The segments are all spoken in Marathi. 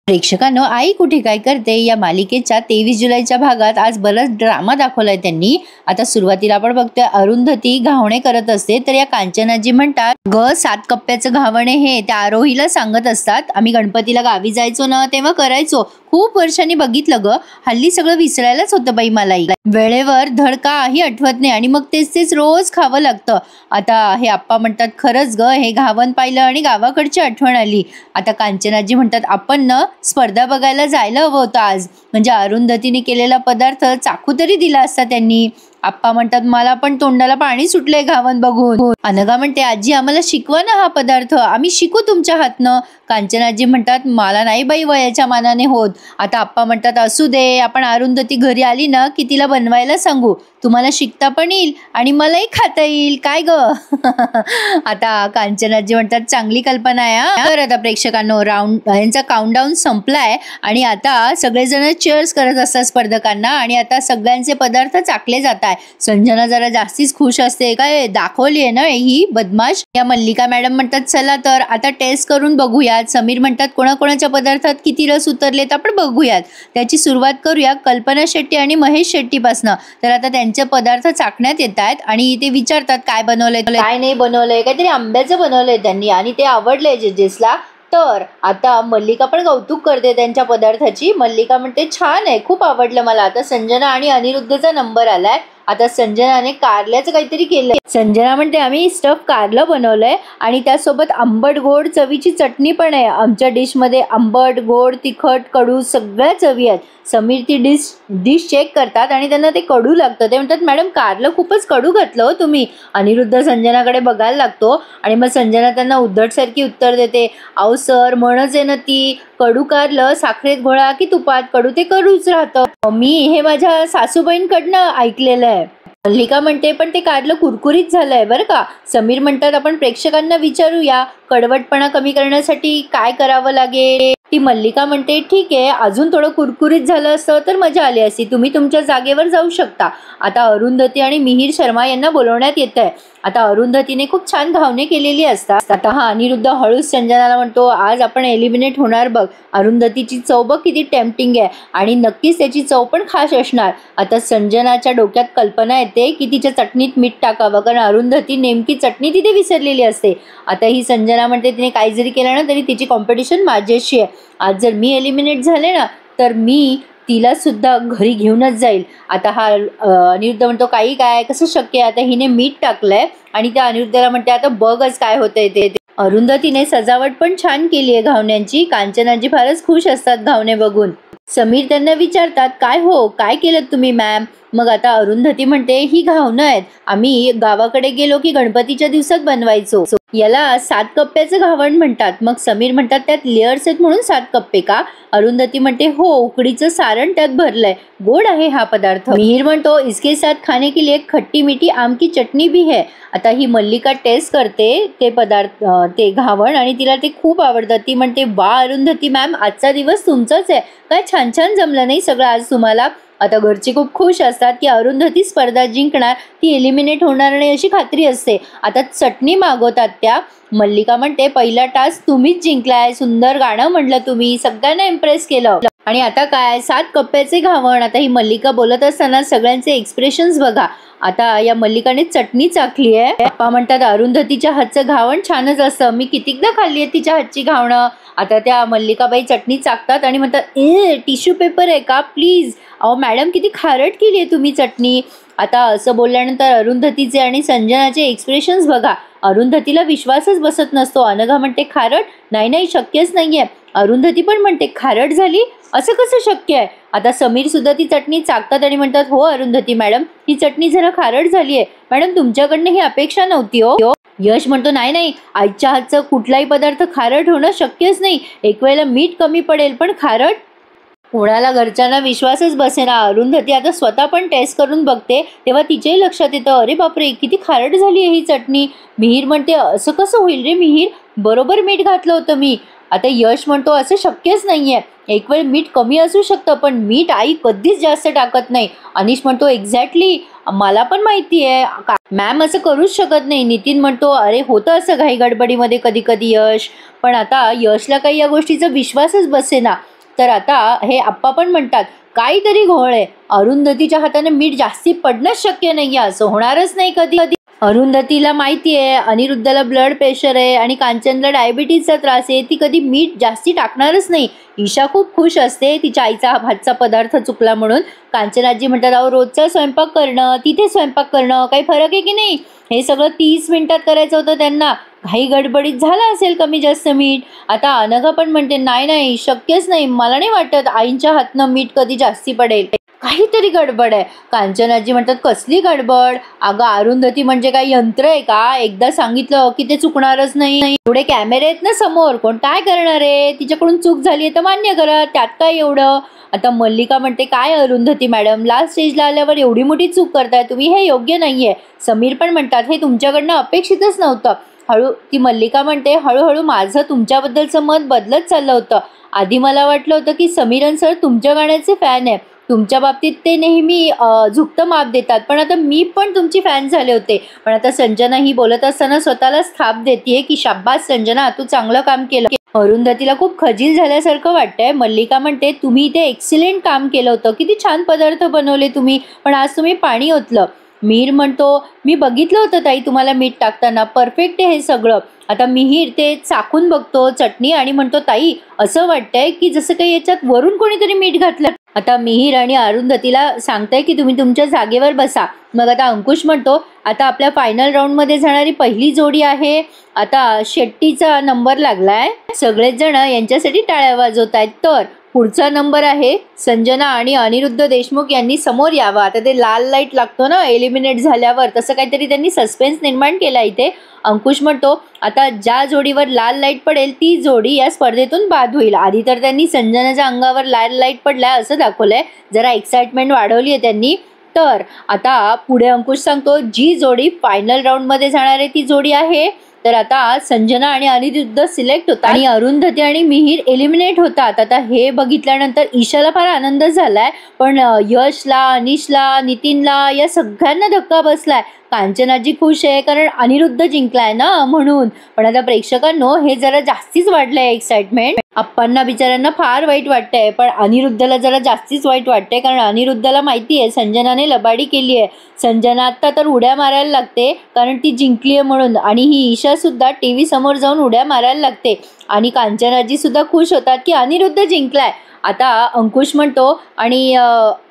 प्रेक्षकांनो, आई कुठे काय करते या मालिकेच्या 23 जुलैच्या भागात आज बराच ड्रामा दाखवलाय त्यांनी। आता सुरुवातीला आपण बघतोय अरुंधती घावणे करत असते, तर या कांचनाजी म्हणतात ग 7 कप्प्याचं घावणे हे त्या आरोहीला सांगत असतात, आम्ही गणपतीला गावी जायचो ना तेव्हा करायचो, खूप वर्षांनी बघितलं ग, हल्ली सगळं विसरायलाच होतं बाई मला, वेळेवर धड काही आठवत नाही आणि मग तेच तेच रोज खावं लागतं। आता हे आप्पा म्हणतात खरंच ग, हे घावन पाहिलं आणि गावाकडची आठवण आली। आता कांचनाजी म्हणतात आपण ना स्पर्धा बघायला जायला हवं होतं आज, म्हणजे अरुंधतीने केलेला पदार्थ चाखू तरी दिला असता त्यांनी। आप्पा म्हणतात मला पण तोंडाला पाणी सुटलंय घावन बघून। अनघा म्हणते आजी आम्हाला शिकवा ना हा पदार्थ, आम्ही शिकू तुमच्या हातनं। कांचनाजी म्हणतात मला नाही बाई वयाच्या मानाने होत। आता आप्पा म्हणतात असू दे, आपण अरुंधती घरी आली ना की तिला बनवायला सांगू, तुम्हाला शिकता पण येईल आणि मलाही खाता येईल, काय ग? आता कांचनाजी म्हणतात चांगली कल्पना आहे। तर आता प्रेक्षकांनो यांचा काउंटडाऊन संपलाय आणि आता सगळेजण चीअर्स करत असतात स्पर्धकांना आणि आता सगळ्यांचे पदार्थ चाकले जात आहे। संजना जरा जास्तीच खुश असते, काय दाखवली आहे ना ही बदमाश। या मल्लिका मॅडम म्हणतात चला तर आता टेस्ट करून बघूयात। समीर म्हणतात कोणाकोणाच्या पदार्थात किती रस उतरलेत आपण बघूयात। त्याची सुरुवात करूया कल्पना शेट्टी आणि महेश शेट्टी पासनं। तर आता त्यांचे पदार्थ चाकण्यात येत आहेत आणि ते विचारतात काय बनवलंय काय नाही बनवलंय, काहीतरी आंब्याचं बनवलंय त्यांनी आणि ते आवडलंय जजेसला। तर आता मल्लिका पण कौतुक करते त्यांच्या पदार्थाची, मल्लिका म्हणते छान आहे, खूप आवडलं मला। आता संजना आणि अनिरुद्धचा नंबर आलाय। आता संजनाने कारल्याचं काहीतरी केलंय। संजना म्हणते आम्ही स्टफ कारलं बनवलंय आणि त्यासोबत आंबट गोड चवीची चटणी पण आहे। आमच्या डिश मध्ये आंबट गोड तिखट कडू सगळ्या चवी आहेत। समीर ती डिश चेक करतात आणि त्यांना ते कडू लागतं, ते म्हणतात मॅडम कारलं खूपच कडू घातलं हो तुम्ही। अनिरुद्ध संजनाकडे बघायला लागतो आणि मग संजना त्यांना उद्धटसारखी उत्तर देते, अहो सर म्हणच आहे ना ती, कडू कारलं साखरेत घोळा की तुपात, कडू ते कडूच राहतं, मी हे माझ्या सासूबाईंकडनं ऐकलेलं आहे। मल्लिका म्हणते पण ते कारलं कुरकुरीत झालंय बरं का। समीर म्हणतात आपण प्रेक्षकांना विचारूया कडवटपणा कमी करण्यासाठी काय करावं लागेल। ती मल्लिका म्हणते ठीक आहे, अजून थोडं कुरकुरीत झालं असतं तर मजा आली असती, तुम्ही तुमच्या जागेवर जाऊ शकता। आता अरुंधती आणि मिहिर शर्मा यांना बोलवण्यात येत आहे। आता अरुंधतीने खूप छान घावणे केलेली असतात। आता हा अनिरुद्ध हळूच संजनाला म्हणतो आज आपण एलिमिनेट होणार बघ, अरुंधतीची चव बघ किती टेम्पटिंग आहे आणि नक्कीच त्याची चव पण खास असणार। आता संजनाच्या डोक्यात कल्पना येते की तिच्या चटणीत मीठ टाकावं, कारण अरुंधती नेमकी चटणी तिथे विसरलेली असते। आता ही संजना म्हणते तिने काही जरी केलं ना तरी तिची कॉम्पिटिशन माझ्याशी आहे, आज जर मी एलिमिनेट झाले ना तर मी तिला सुद्धा घरी घेऊनच जाईल। आता हा अनिरुद्ध म्हणतो काही काय कसं शक्य आहे, आता हिने मीठ टाकलंय आणि त्या अनिरुद्धला म्हणते आता बघच काय होतंय ते। अरुंधतीने सजावट पण छान केली आहे घावण्यांची, कांचनाजी फारच खुश असतात घावणे बघून। समीर त्यांना विचारतात काय हो काय केलं तुम्ही मॅम। मग आता अरुंधती म्हणते ही घावणं आहेत, आम्ही गावाकडे गेलो की गणपतीच्या दिवसात बनवायचो, याला 7 कप्प्याचं घावण म्हणतात। मग समीर म्हणतात त्यात लेयर्स आहेत म्हणून 7 कप्पे का। अरुंधती म्हणते हो उकडीचं सारण त्यात भरलंय, गोड आहे हा पदार्थ। मिहिर म्हणतो इसके साथ खाने के लिए खट्टी मीठी आम की चटणी भी है। आता ही मल्लिका टेस्ट करते ते पदार्थ ते घावण आणि तिला ते खूप आवडतं। ती म्हणते वा अरुंधती मॅम आजचा दिवस तुमचाच आहे, काय छान छान जमलं नाही सगळं आज तुम्हाला। आता घरचे खूप खुश असतात की अरुंधती स्पर्धा जिंकणार, ती एलिमिनेट होणार नाही अशी खात्री असते। आता चटणी मागवतात त्या। मल्लिका म्हणते पहिला टास्क तुम्हीच जिंकलाय, सुंदर गाणं म्हणलं तुम्ही, सगळ्यांना इम्प्रेस केलं आणि आता काय 7 कप्प्याचे घावण। आता ही मल्लिका बोलत असताना सगळ्यांचे एक्सप्रेशन्स बघा। आता या मल्लिकाने चटणी चाखली आहे। पप्पा म्हणतात अरुंधतीच्या हातचं घावण छानच असतं, मी कितीकदा खाल्ली आहे तिच्या हातची घावणं। आता त्या मल्लिकाबाई चटणी चाकतात आणि म्हणतात टिश्यू पेपर आहे का प्लीज, अहो मॅडम किती खारट केली आहे तुम्ही चटणी। आता असं बोलल्यानंतर अरुंधतीचे आणि संजनाचे एक्सप्रेशन्स बघा, अरुंधतीला विश्वासच बसत नसतो। अनघा म्हणते खारट नाही नाही शक्यच नाहीये, अरुंधती पण म्हणते खारट झाली असं कसं शक्य आहे। आता समीर सुद्धा ती चटणी चाकतात आणि म्हणतात हो अरुंधती मॅडम ही चटणी जरा खारट झाली आहे, मॅडम तुमच्याकडनं ही अपेक्षा नव्हती हो। यश म्हणतो नाही नाही आईच्या हातचं कुठलाही पदार्थ खारट होणं शक्यच नाही, एक वेळेला मीठ कमी पडेल पण खारट, कोणाला घरच्यांना विश्वासच बसेना। अरुंधती आता स्वतः पण टेस्ट करून बघते तेव्हा तिच्याही लक्षात येतं अरे बापरे किती खारट झाली आहे ही चटणी। मिहिर म्हणते असं कसं होईल रे मिहिर, बरोबर मीठ घातलं होतं मी। आता यश म्हणतो असं शक्यच नाहीये, एक वेळ मीठ कमी असू शकतं पण मीठ आई कधीच जास्त टाकत नाही। अनिश म्हणतो एक्झॅक्टली मला पण माहिती आहे मॅम असं करूच शकत नाही। नितीन म्हणतो अरे होतं असं घाई गडबडीमध्ये कधी कधी यश, पण आता यशला काही या गोष्टीचा विश्वासच बसेना। तर आता हे आप्पा पण म्हणतात काहीतरी घोळ आहे, अरुंधतीच्या हाताने मीठ जास्ती पडणंच शक्य नाहीये, असं होणारच नाही कधी कधी. अरुंधतीला माहिती आहे अनिरुद्धला ब्लड प्रेशर आहे आणि कांचनला डायबिटीजचा त्रास आहे, ती कधी मीठ जास्ती टाकणारच नाही. ईशा खूप खुश असते तिच्या आईचा हातचा पदार्थ चुकला म्हणून. कांचनाजी म्हणतात अहो रोजचा स्वयंपाक करणं तिथे स्वयंपाक करणं काही फरक आहे की नाही, हे सगळं 30 मिनिटात करायचं होतं त्यांना, घाई गडबडीत झाला असेल कमी जास्त मीठ. आता अनघा पण म्हणते नाही नाही शक्यच नाही, मला नाही वाटत आईंच्या हातनं मीठ कधी जास्ती पडेल, काहीतरी गडबड आहे. कांचनाजी म्हणतात कसली गडबड, अगं अरुंधती म्हणजे काय यंत्र आहे का, एकदा सांगितलं की ते चुकणारच नाही. एवढे कॅमेरे आहेत ना समोर, कोण काय करणार आहे, तिच्याकडून चूक झाली तर मान्य करा, त्यात काय एवढं. आता मल्लिका म्हणते काय अरुंधती मॅडम लास्ट स्टेजला आल्यावर एवढी मोठी चूक करताय तुम्ही, हे योग्य नाहीये. समीर पण म्हणतात हे तुमच्याकडनं अपेक्षितच नव्हतं. ती मल्लिका म्हणते हळूहळू माझं तुमच्याबद्दलचं मत बदलत चाललं होतं. आधी मला वाटलं होतं की समीरन सर तुमच्या गाण्याचे फॅन आहे, तुमच्या बाबतीत ते नेहमी झुकतं माप देतात, पण आता मी पण तुमची फॅन झाले होते. पण आता संजना ही बोलत असताना स्वतःलाच थाप देते की शाब्बास संजना तू चांगलं काम केलं. अरुंधतीला खूप खजील झाल्यासारखं वाटतंय. मल्लिका म्हणते तुम्ही इथे एक्सिलेंट काम केलं होतं, किती छान पदार्थ बनवले तुम्ही, पण आज तुम्ही पाणी ओतलं. मिहीर म्हणतो मी बघितलं होतं ताई तुम्हाला मीठ टाकताना, परफेक्ट आहे हे सगळं. आता मिहीर ते चाखून बघतो चटणी आणि म्हणतो ताई असं वाटतंय की जसं काही याच्यात वरून कोणीतरी मीठ घातलं. आता मिहीर आणि अरुंधतीला सांगताय की तुम्ही तुमच्या जागेवर बसा. मग आता अंकुश म्हणतो आता आपल्या फायनल राऊंडमध्ये जाणारी पहिली जोडी आहे, आता शेट्टीचा नंबर लागलाय, सगळेच जण यांच्यासाठी टाळ्या वाजवत आहेत. तर पुढचा नंबर आहे संजना आणि अनिरुद्ध देशमुख यांनी समोर यावं. आता ते लाल लाईट लागतो ना एलिमिनेट झाल्यावर, तसं काहीतरी त्यांनी सस्पेन्स निर्माण केला इथे. अंकुश म्हणतो आता ज्या जोडीवर लाल लाईट पडेल ती जोडी या स्पर्धेतून बाद होईल. आधी तर त्यांनी संजनाच्या अंगावर लाल लाईट पडलाय असं दाखवलंय, जरा एक्साइटमेंट वाढवली आहे त्यांनी. तर आता पुढे अंकुश सांगतो जी जोडी फायनल राऊंडमध्ये जाणार आहे ती जोडी आहे. तर आता संजना आणि अनिरुद्ध सिलेक्ट होतात आणि अरुंधती आणि मिहीर एलिमिनेट होतात. आता हे बघितल्यानंतर ईशाला फार आनंद झालाय, पण यशला, अनिशला, नितीनला या सगळ्यांना धक्का बसलाय. कांचनाजी खुश आहे कारण अनिरुद्ध जिंकलाय ना म्हणून, पण आता प्रेक्षकांनो हे जरा जास्तीच वाढलंय एक्साइटमेंट. अप्पांना बिचाऱ्यांना फार वाईट वाटतंय, पण अनिरुद्धला जरा जास्तीच वाईट वाटतंय कारण अनिरुद्धला माहिती आहे संजनाने लबाडी केली आहे. संजना आता तर उड्या मारायला लागते कारण ती जिंकली आहे म्हणून, आणि ही ईशा सुद्धा टीव्ही समोर जाऊन उड्या मारायला लागते, आणि कांचनाजी सुद्धा खुश होतात की अनिरुद्ध जिंकलाय. आता अंकुश म्हणतो आणि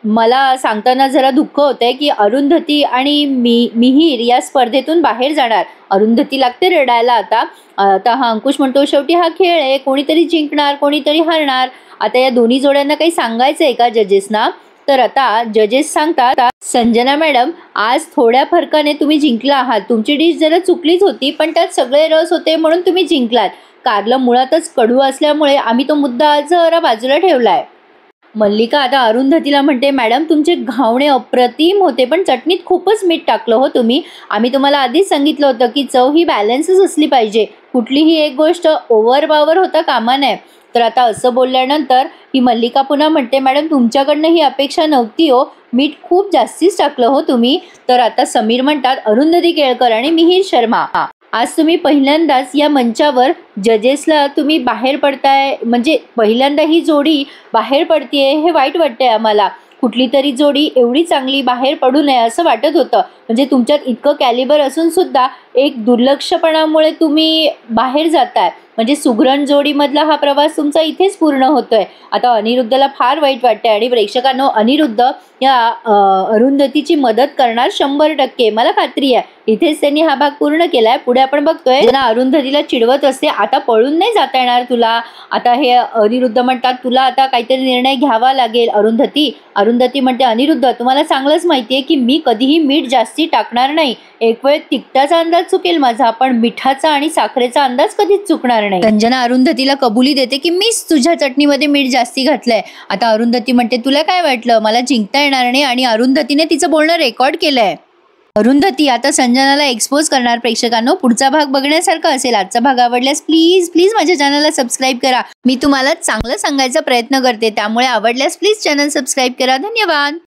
मला सांगताना जरा दुःख होतंय की अरुंधती आणि मिहीर या स्पर्धेतून बाहेर जाणार. अरुंधती लागते रडायला आता. आता हा अंकुश म्हणतो शेवटी हा खेळ आहे, कोणीतरी जिंकणार कोणीतरी हरणार. आता या दोन्ही जोड्यांना काही सांगायचं आहे का जजेसना? तर आता जजेस सांगतात संजना मॅडम आज थोड्या फरकाने तुम्ही जिंकला आहात, तुमची डिश जरा चुकलीच होती पण त्यात सगळे रस होते म्हणून तुम्ही जिंकलात. कारलं मुळातच कडू असल्यामुळे आम्ही तो मुद्दा जरा बाजूला ठेवलाय. मल्लिका आता अरुंधतीला म्हणते मॅडम तुमचे घावणे अप्रतिम होते, पण चटणीत खूपच मीठ टाकलं हो तुम्ही. आम्ही तुम्हाला आधीच सांगितलं होतं की चव ही बॅलन्सच असली पाहिजे, कुठलीही एक गोष्ट ओव्हर पावर होता कामा नये. तर आता असं बोलल्यानंतर ही मल्लिका पुन्हा म्हणते मॅडम तुमच्याकडनं ही अपेक्षा नव्हती हो, मीठ खूप जास्तीच टाकलं हो तुम्ही. तर आता समीर म्हणतात अरुंधती केळकर आणि मिहीर शर्मा आज तुम्ही पहिल्यांदाच या मंचावर जजेसला तुम्ही बाहेर पडताय, म्हणजे पहिल्यांदा ही जोडी बाहेर पडतीये, हे वाईट वाटतंय आम्हाला. कुठली तरी जोडी एवढी चांगली बाहेर पडू नये असं वाटत होतं, म्हणजे तुमच्यात इतकं कॅलिबर असून सुद्धा एक दुर्लक्षपणामुळे तुम्ही बाहेर जाताय, म्हणजे सुगरण जोडीमधला हा प्रवास तुमचा इथेच पूर्ण होतोय. आता अनिरुद्धला फार वाईट वाटतंय आणि प्रेक्षकांनो अनिरुद्ध या अरुंधतीची मदत करणार 100%, मला खात्री आहे. इथेच त्यांनी हा भाग पूर्ण केलाय. पुढे आपण बघतोय त्यांना अरुंधतीला चिडवत असते आता पळून नाही जाता येणार तुला. आता हे अनिरुद्ध म्हणतात तुला आता काहीतरी निर्णय घ्यावा लागेल अरुंधती म्हणते अनिरुद्ध तुम्हाला चांगलंच माहितीये की मी कधीही मीठ जास्ती टाकणार नाही. एक वेळ तिखटाचा अंदाज चुकेल माझा, पण मिठाचा आणि साखरेचा अंदाज कधीच चुकणार नाही. संजना अरुंधतीला कबुली देते की मीच तुझ्या चटणीमध्ये मीठ जास्ती घातलंय. आता अरुंधती म्हणते तुला काय वाटलं मला जिंकता येणार नाही, आणि अरुंधतीने तिचं बोलणं रेकॉर्ड केलंय. अरुंधती आता संजनाला एक्सपोज करणार. प्रेक्षकांनो पुढचा भाग बघण्यासारखा असेल. आजचा भाग आवडल्यास प्लीज प्लीज माझ्या चॅनलला सबस्क्राईब करा. मी तुम्हाला चांगलं सांगायचा प्रयत्न करते, त्यामुळे आवडल्यास प्लीज चॅनल सबस्क्राईब करा. धन्यवाद.